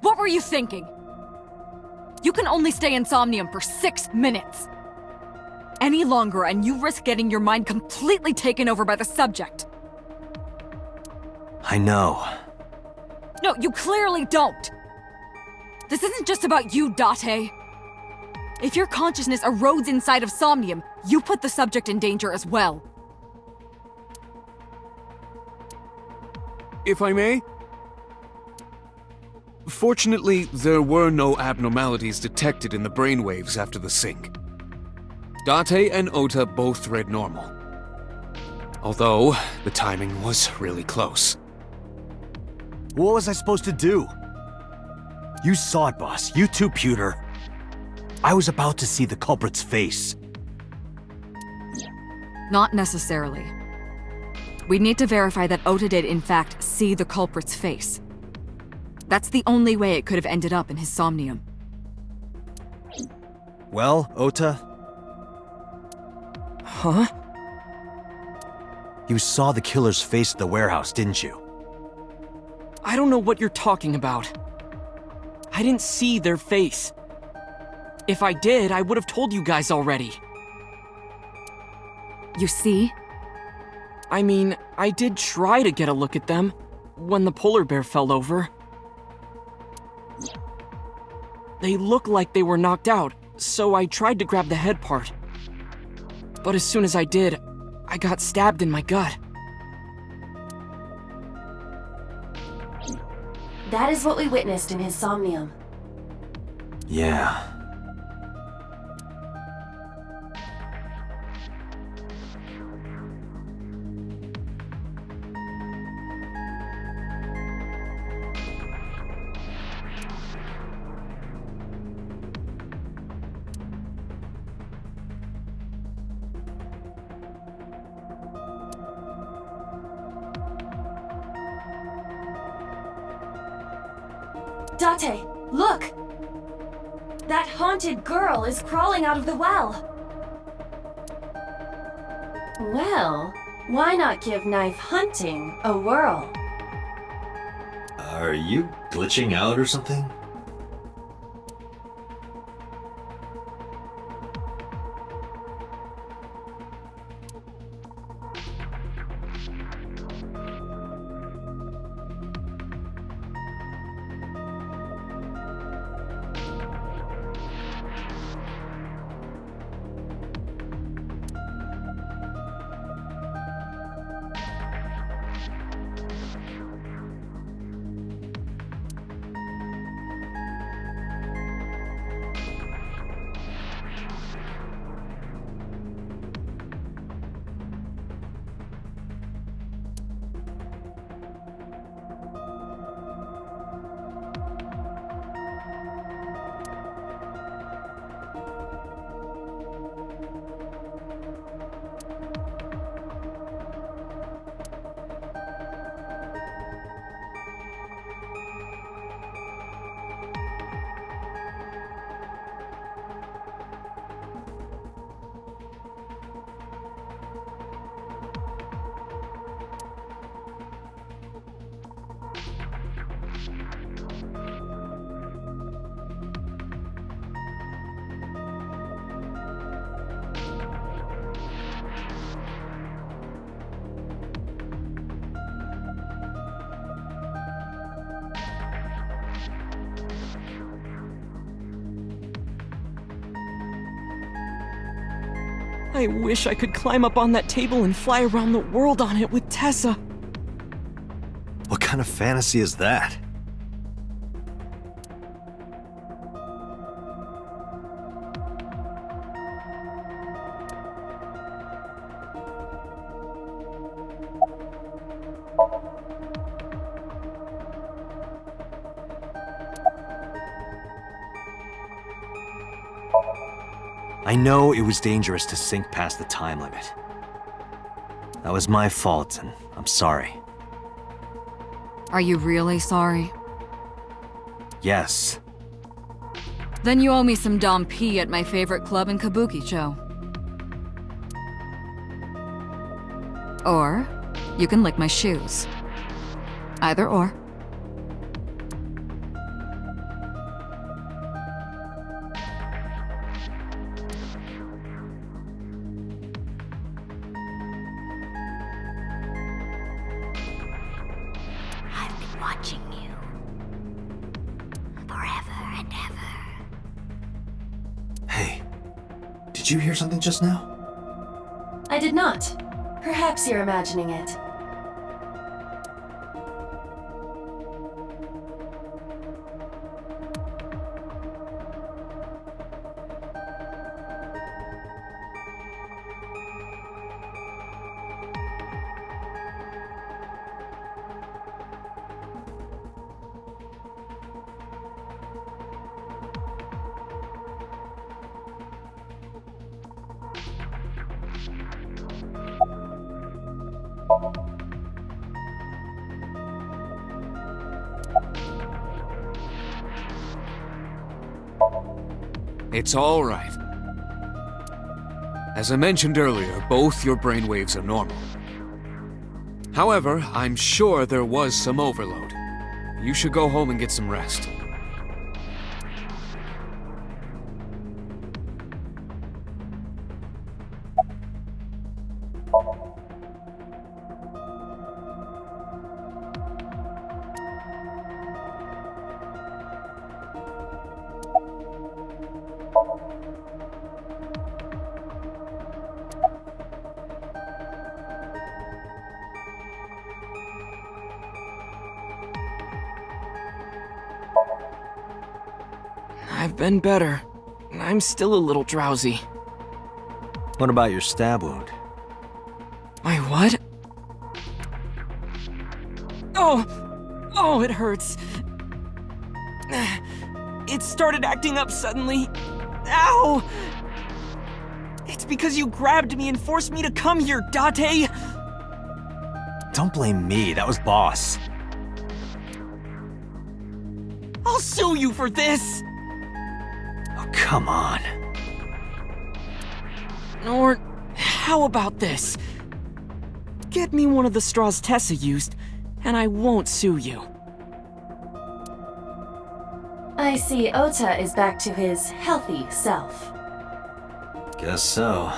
What were you thinking? You can only stay in Somnium for 6 minutes. Any longer and you risk getting your mind completely taken over by the subject. I know. No, you clearly don't. This isn't just about you, Date. If your consciousness erodes inside of Somnium, you put the subject in danger as well. If I may? Fortunately, there were no abnormalities detected in the brainwaves after the sync. Date and Ota both read normal. Although, the timing was really close. What was I supposed to do? You saw it, boss. You too, Pewter. I was about to see the culprit's face. Not necessarily. We need to verify that Ota did in fact see the culprit's face. That's the only way it could have ended up in his Somnium. Well, Ota? Huh? You saw the killer's face at the warehouse, didn't you? I don't know what you're talking about. I didn't see their face. If I did, I would have told you guys already. You see? I mean, I did try to get a look at them when the polar bear fell over. They looked like they were knocked out, so I tried to grab the head part. But as soon as I did, I got stabbed in my gut. That is what we witnessed in his Somnium. Yeah. Date, look! That haunted girl is crawling out of the well. Well, why not give knife hunting a whirl? Are you glitching out or something? I wish I could climb up on that table and fly around the world on it with Tessa. What kind of fantasy is that? I know it was dangerous to sink past the time limit. That was my fault, and I'm sorry. Are you really sorry? Yes. Then you owe me some Dom P at my favorite club in Kabukicho. Or, you can lick my shoes. Either or. Did you hear something just now? I did not. Perhaps you're imagining it. It's all right. As I mentioned earlier, both your brainwaves are normal. However, I'm sure there was some overload. You should go home and get some rest. I've been better. I'm still a little drowsy. What about your stab wound? My what? Oh! Oh, it hurts. It started acting up suddenly. Ow! It's because you grabbed me and forced me to come here, Date! Don't blame me, that was Boss. I'll sue you for this! Oh, come on. Or, how about this? Get me one of the straws Tessa used, and I won't sue you. I see Ota is back to his healthy self. Guess so.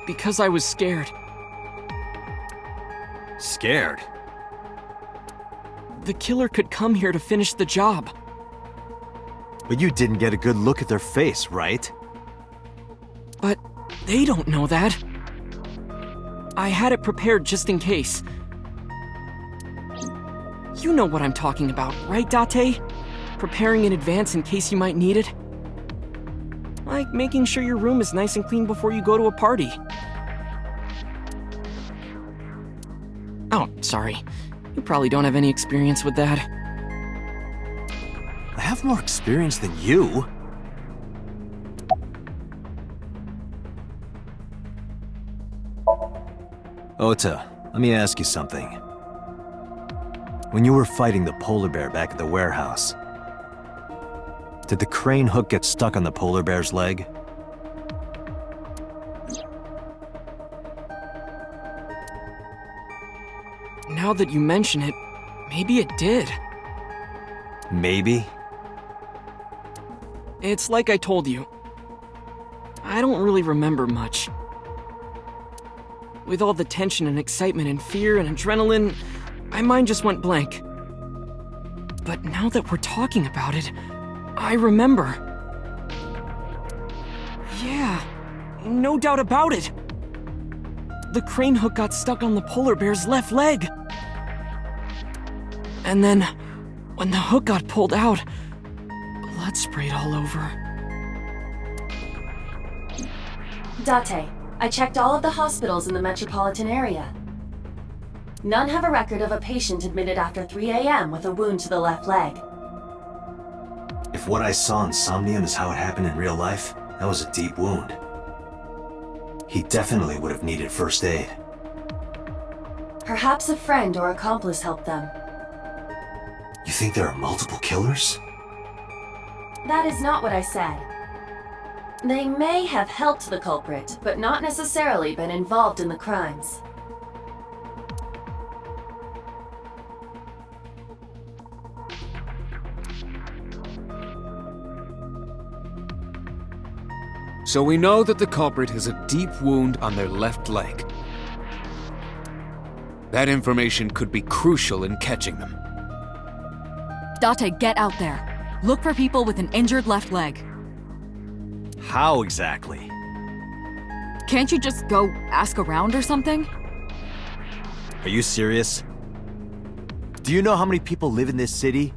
Because I was scared. Scared? The killer could come here to finish the job. But you didn't get a good look at their face, right? But they don't know that. I had it prepared just in case. You know what I'm talking about, right, Date? Preparing in advance in case you might need it. Like making sure your room is nice and clean before you go to a party. Oh, sorry. You probably don't have any experience with that. I have more experience than you. Ota, let me ask you something. When you were fighting the polar bear back at the warehouse, did the crane hook get stuck on the polar bear's leg? Now that you mention it, maybe it did. Maybe? It's like I told you. I don't really remember much. With all the tension and excitement and fear and adrenaline, my mind just went blank. But now that we're talking about it, I remember. Yeah, no doubt about it. The crane hook got stuck on the polar bear's left leg. And then, when the hook got pulled out, blood sprayed all over. Date, I checked all of the hospitals in the metropolitan area. None have a record of a patient admitted after 3 a.m. with a wound to the left leg. If what I saw in Somnium is how it happened in real life, that was a deep wound. He definitely would have needed first aid. Perhaps a friend or accomplice helped them. You think there are multiple killers? That is not what I said. They may have helped the culprit, but not necessarily been involved in the crimes. So we know that the culprit has a deep wound on their left leg. That information could be crucial in catching them. Date, get out there. Look for people with an injured left leg. How exactly? Can't you just go ask around or something? Are you serious? Do you know how many people live in this city?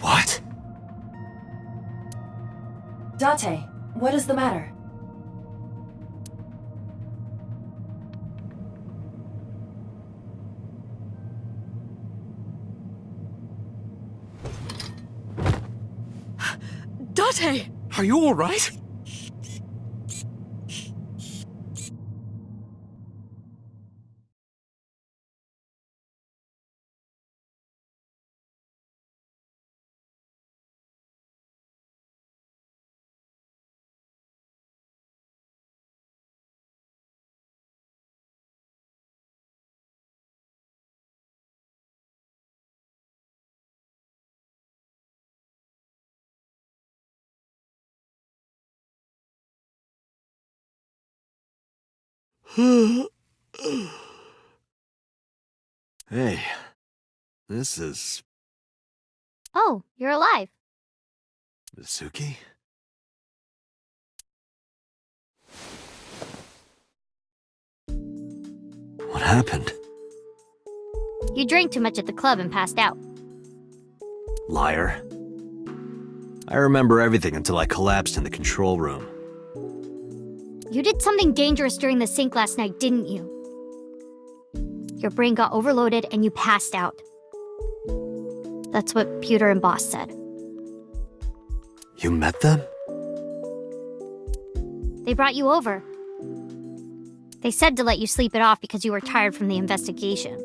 What? Date, what is the matter? Date! Are you alright? Hey, this is... Oh, you're alive. Mitsuki? What happened? You drank too much at the club and passed out. Liar. I remember everything until I collapsed in the control room. You did something dangerous during the sync last night, didn't you? Your brain got overloaded and you passed out. That's what Pewter and Boss said. You met them? They brought you over. They said to let you sleep it off because you were tired from the investigation.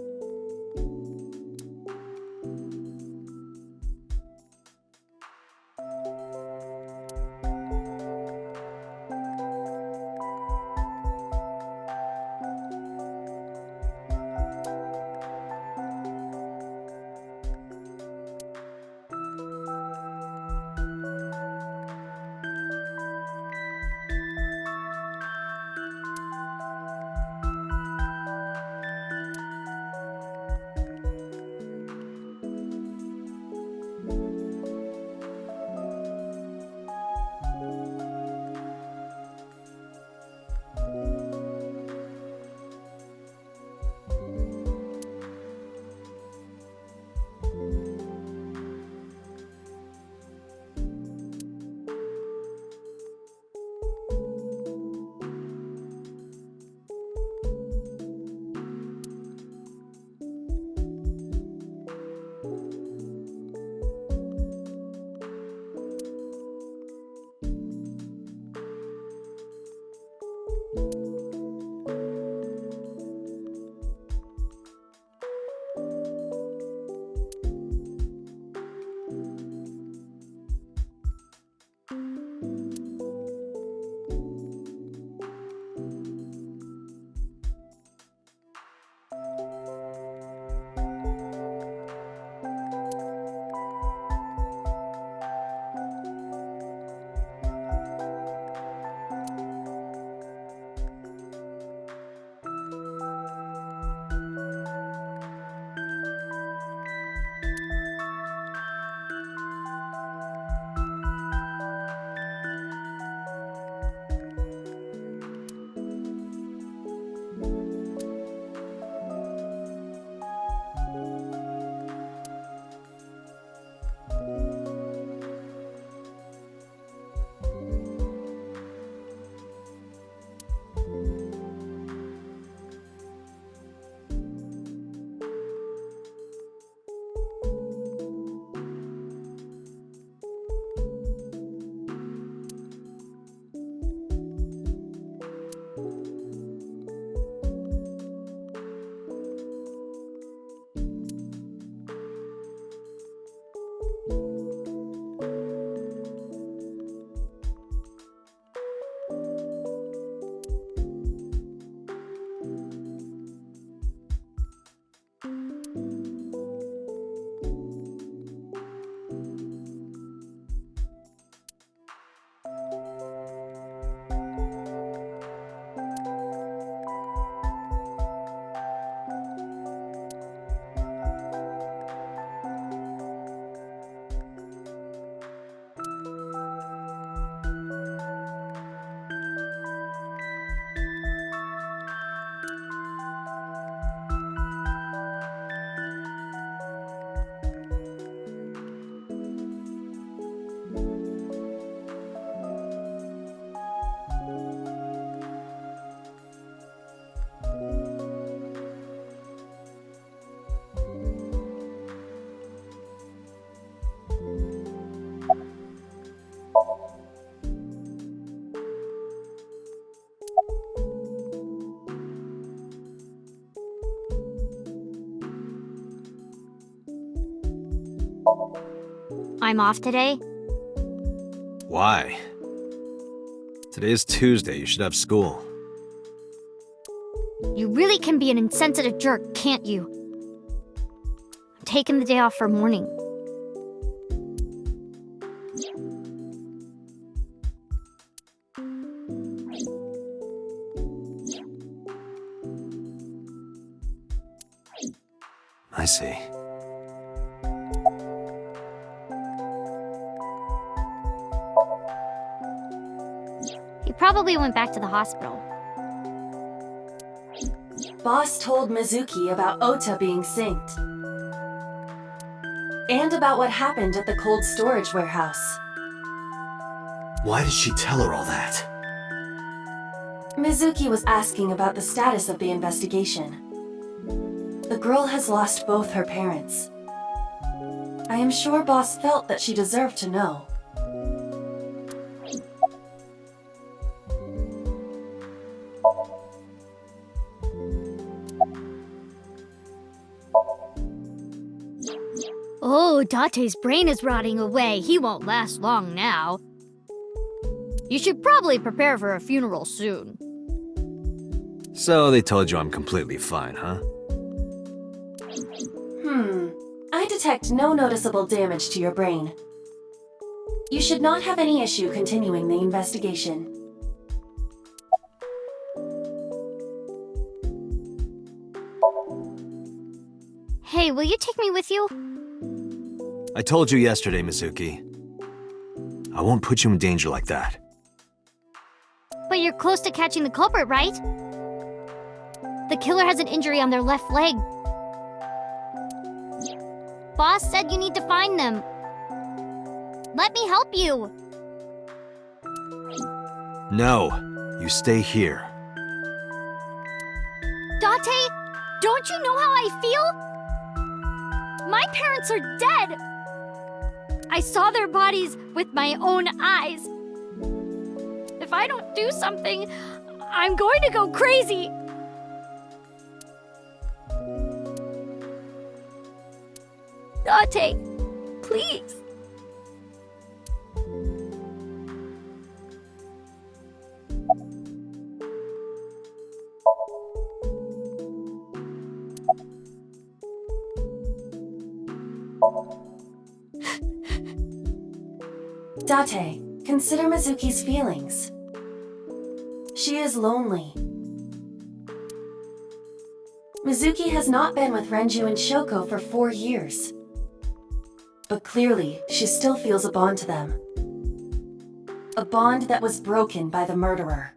time off today? Why? Today's Tuesday, you should have school. You really can be an insensitive jerk, can't you? I'm taking the day off for mourning. I see. He probably went back to the hospital. Boss told Mizuki about Ota being synced. And about what happened at the cold storage warehouse. Why did she tell her all that? Mizuki was asking about the status of the investigation. The girl has lost both her parents. I am sure Boss felt that she deserved to know. Oh, Date's brain is rotting away. He won't last long now. You should probably prepare for a funeral soon. So they told you I'm completely fine, huh? I detect no noticeable damage to your brain. You should not have any issue continuing the investigation. Hey, will you take me with you? I told you yesterday, Mizuki. I won't put you in danger like that. But you're close to catching the culprit, right? The killer has an injury on their left leg. Boss said you need to find them. Let me help you. No, you stay here. Date, don't you know how I feel? My parents are dead. I saw their bodies with my own eyes. If I don't do something, I'm going to go crazy. Date, please. Date, consider Mizuki's feelings. She is lonely. Mizuki has not been with Renju and Shoko for 4 years. But clearly, she still feels a bond to them. A bond that was broken by the murderer.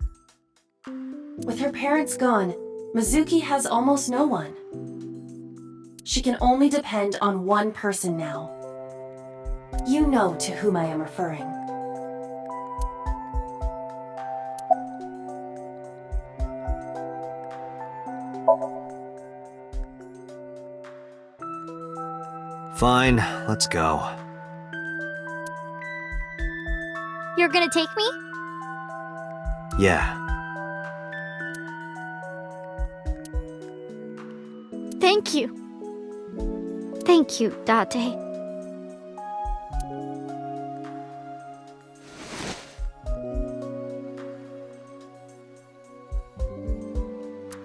With her parents gone, Mizuki has almost no one. She can only depend on one person now. You know to whom I am referring. Fine, let's go. You're gonna take me? Yeah. Thank you. Thank you, Date.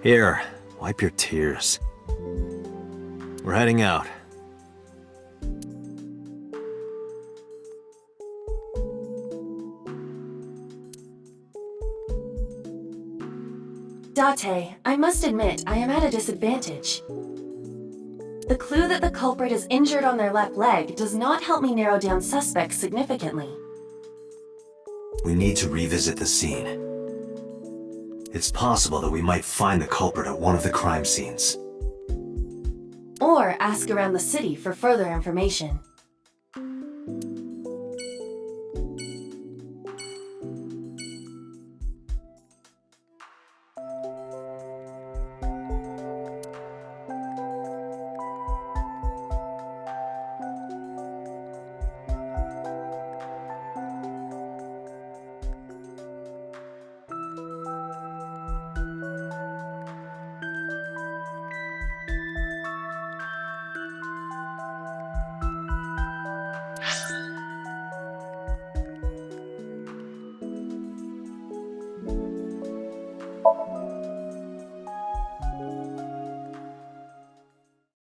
Here, wipe your tears. We're heading out. Date, I must admit, I am at a disadvantage. The clue that the culprit is injured on their left leg does not help me narrow down suspects significantly. We need to revisit the scene. It's possible that we might find the culprit at one of the crime scenes. Or ask around the city for further information.